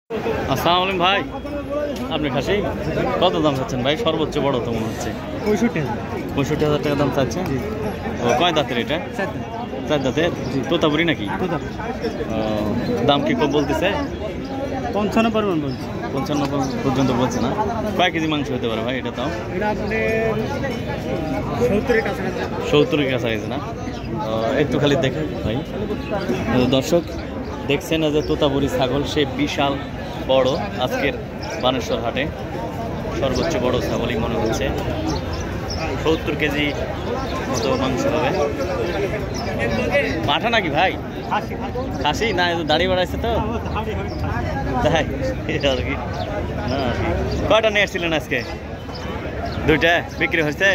আসসালামু আলাইকুম ভাই, আপনি খাসি কত দাম চাচ্ছেন ভাই? সর্বোচ্চ বড় তো মনে হচ্ছে 65,000 টাকা দাম চাচ্ছে। ও কয় দাঁতের এটা? 4 দাঁতের। তোতাপুরি নাকি? দাম কি কম বলতেছে? 55 পরিমাণ বলছি। 55 পর্যন্ত বলছে না? কয় কেজি মাংস হতে পারে ভাই এটা? তাও 70-এর কাছাকাছি না? একটু খালি দেখে ভাই। দর্শক দেখছেন যে তোতাপুরি ছাগল, সে বিশাল বড়। আজকের বানেশ্বর হাটে সর্বোচ্চ বড় ছাগলই মনে হচ্ছে। 70 কেজি মতো মাংস হবে। পাঠা নাকি ভাই? খাসি না? দাড়ি বাড়াইছে তো তাই আর কি না। কয়টা নিয়ে আসছিলেন আজকে? 2টা বিক্রি হয়েছে,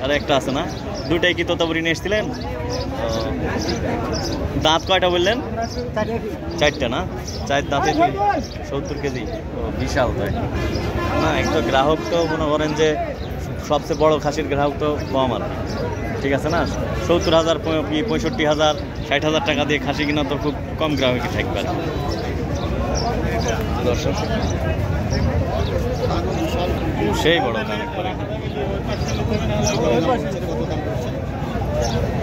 আর একটা আছে না? 2টাই কি তোতাপুরি নিয়ে এসেছিলেন? দাঁত কয়টা বললেন? 4টা না? 4 দাঁতে 70 কেজি, বিশাল তাই না? একটা গ্রাহক তো মনে করেন যে সবচেয়ে বড় খাসির গ্রাহক তো কম আর ঠিক আছে না? 70,000 কি 65,000 60,000 টাকা দিয়ে খাসি কিনা তো খুব কম গ্রাহকই থাকবে। দর্শক সেই বড় কাজ করে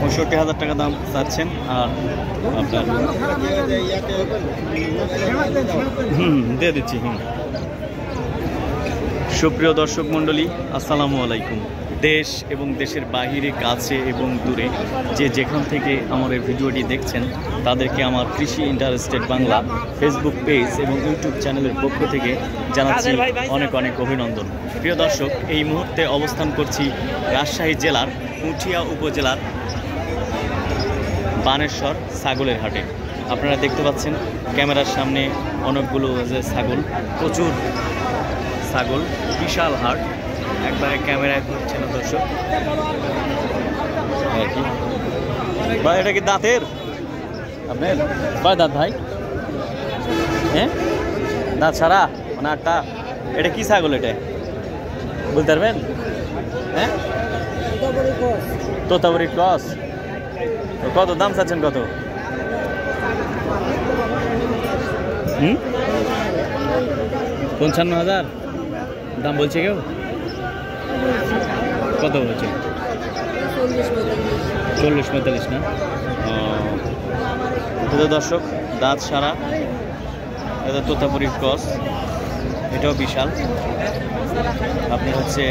65,000 টাকা দাম চাচ্ছেন। আর আপনার দিয়ে দিচ্ছি। সুপ্রিয় দর্শক মণ্ডলী, আসসালামু আলাইকুম। দেশ এবং দেশের বাহিরে, কাছে এবং দূরে যে যেখান থেকে আমার এই ভিডিওটি দেখছেন তাদেরকে আমার কৃষি ইন্টারেস্টেড বাংলা ফেসবুক পেজ এবং ইউটিউব চ্যানেলের পক্ষ থেকে জানাচ্ছি অনেক অনেক অভিনন্দন। প্রিয় দর্শক, এই মুহূর্তে অবস্থান করছি রাজশাহী জেলার পুঠিয়া উপজেলার বানেশ্বর ছাগলের হাটে। আপনারা দেখতে পাচ্ছেন ক্যামেরার সামনে অনেকগুলো যে ছাগল, প্রচুর ছাগল, বিশাল হাট, একবারে ক্যামেরায় ধরছে না দর্শক আর কি। ভাই এটা কি দাঁতের? আপনার কয় দাঁত ভাই? হ্যাঁ, দাঁত সারা মানে 8টা। এটা কি ছাগল এটা বলতে পারবেন? হ্যাঁ, তোতাপুরি ক্রস। কত দাম চাচ্ছেন? কত? 55,000 দাম বলছে কেউ? কত বলছে? 40-45 না? এটা দর্শক দাঁত সারা, এটা তোতাপুরি ক্রস, এটাও বিশাল। আপনি হচ্ছে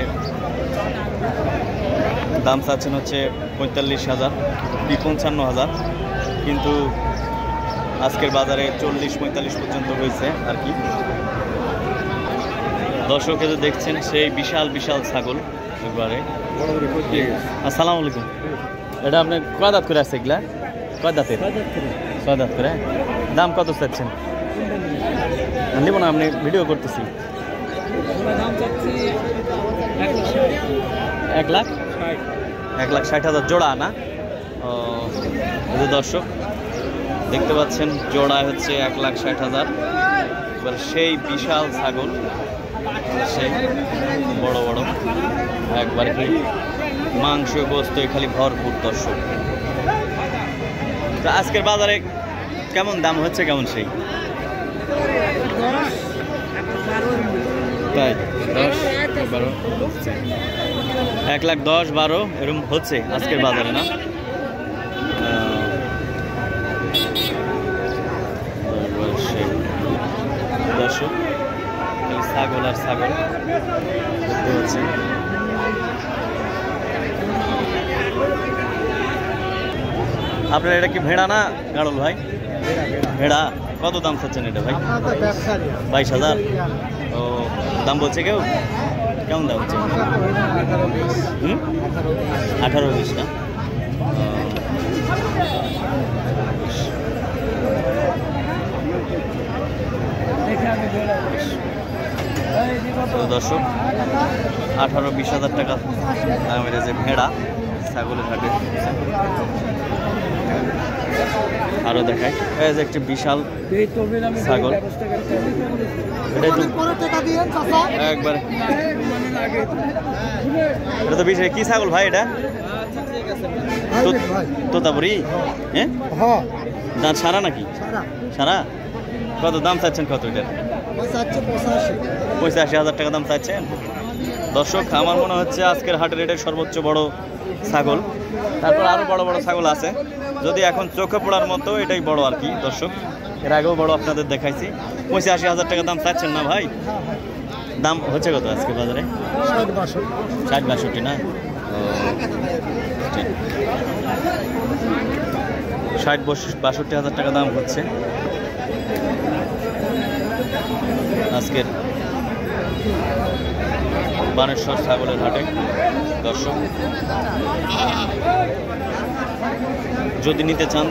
দাম চাচ্ছেন হচ্ছে 45,000 কি 55,000, কিন্তু আজকের বাজারে 40-45 পর্যন্ত হয়েছে আর কি। দর্শক যে দেখছেন সেই বিশাল বিশাল ছাগল একবারে। আসসালামু আলাইকুম। এটা আপনি কয় দাঁত করে আসছে এগুলা? কয় দাঁতের? 6 দাঁত করে। দাম কত চাচ্ছেন? নিব না, আপনি ভিডিও করতেছি। 1,60,000 জোড়া না? ও দর্শক দেখতে পাচ্ছেন জোড়া হচ্ছে 1,60,000। এবার সেই বিশাল ছাগল, সেই বড় বড় একবারে মাংস গোস্ত খালি ভরপুর। দর্শক তো আজকের বাজারে কেমন দাম হচ্ছে, কেমন সেই? তাই 10-12 1,10,000-12 এরকম হচ্ছে আজকের বাজারে না? দর্শক ছাগল আর ছাগল দেখতে পাচ্ছেন। আপনার এটা কি ভেড়া না গাড়ল ভাই? ভেড়া। কত দাম চাচ্ছেন এটা ভাই? 22,000। ও দাম বলছে কেউ? কেমন দাম হচ্ছে? 18-20 না? দর্শক 18-20,000 টাকা দামের যে ভেড়া ছাগলের হাটে। আরো দেখায় এই যে একটি বিশাল ছাগল, একবারে এটা তো বিশাল। কি ছাগল ভাই এটা? তোতাপুরি। হ্যাঁ, দাঁত সারা নাকি? সারা কত দাম চাচ্ছেন কত এটার? 85,000 টাকা দাম চাচ্ছেন। দর্শক আমার মনে হচ্ছে আজকের হাটের এটাই সর্বোচ্চ বড় ছাগল। তারপর আরও বড় বড় ছাগল আছে, যদি এখন চোখে পড়ার মতো এটাই বড় আর কি। দর্শক এর আগেও বড় আপনাদের দেখাইছি। 85,000 টাকা দাম চাচ্ছেন না ভাই? দাম হচ্ছে কত আজকে বাজারে? 60-62 না? 60-62,000 টাকা দাম হচ্ছে আজকের বানেশ্বর ছাগলের হাটে। দর্শক যদি নিতে চান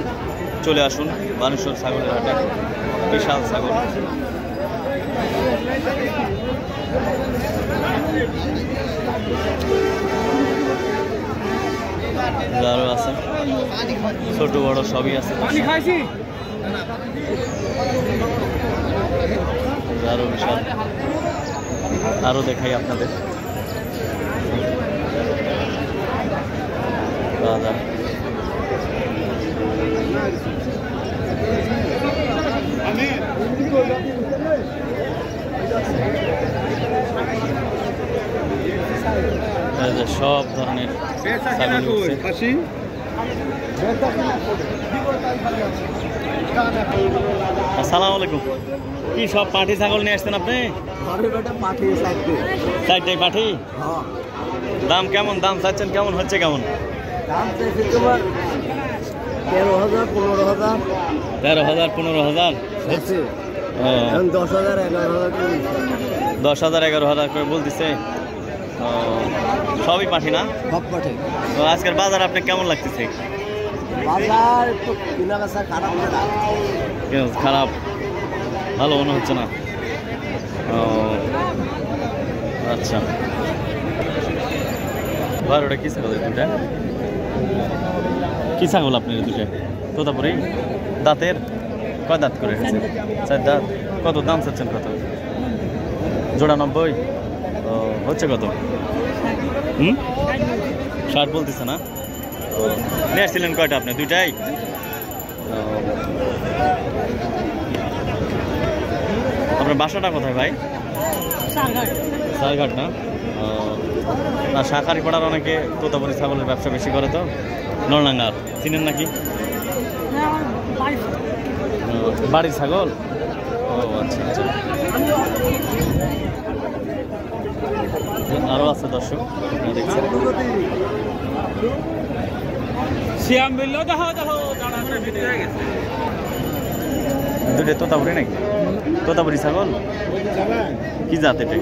চলে আসুন বানেশ্বর ছাগলের হাটে। বিশাল ছাগল। আরো আছে ছোট বড় সবই আছে। আরো বিশাল, আরো দেখাই আপনাদের বাজার। সব ধরনের ছাগল উঠছে। আসসালামু আলাইকুম। কি সব পাঠি ছাগল নিয়ে আসছেন আপনি? চারটাই পাঠি। দাম কেমন? দাম চাচ্ছেন কেমন? হচ্ছে কেমন? 13,000-15,000 10,000-11,000 করে বলতেছে। সবই পাঠি না? সব পাঠি। তো আজকের বাজার আপনি কেমন লাগতেছে? বাজার একটু কেনাবেচা খারাপ। খারাপ, ভালো মনে হচ্ছে না। ও আচ্ছা, ভাই ওটা কি ছাগল? দুটা কি ছাগল আপনার? দুটা তোতাপুরি। দাঁতের কয় দাঁত করে এসেছে? 4 দাঁত। কত দাম চাচ্ছেন কত? জোড়া 90। ও হচ্ছে কত? 60 বলতেছে না? নিয়ে আসছিলেন কয়টা আপনি? দুইটাই? আপনার বাসাটা কোথায় ভাই? সারঘাট না? না, শাঁখারি পাড়ার অনেকে তোতাপুরি ছাগলের ব্যবসা বেশি করে তো। নলডাঙ্গার চিনেন নাকি? বাড়ির ছাগল। ও আচ্ছা আচ্ছা। আরো আছে দর্শক দেখছেন। দুটো তোতাপুরি নাকি? তোতাপুরি ছাগল কি জাত এটা?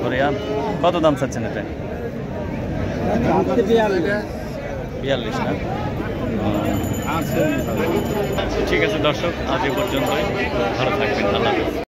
হরিয়ান। কত দাম চাচ্ছেন এটা? 42 না? ঠিক আছে দর্শক, আজ এ পর্যন্তই। ভালো থাকবেন। আল্লাহ হাফেজ।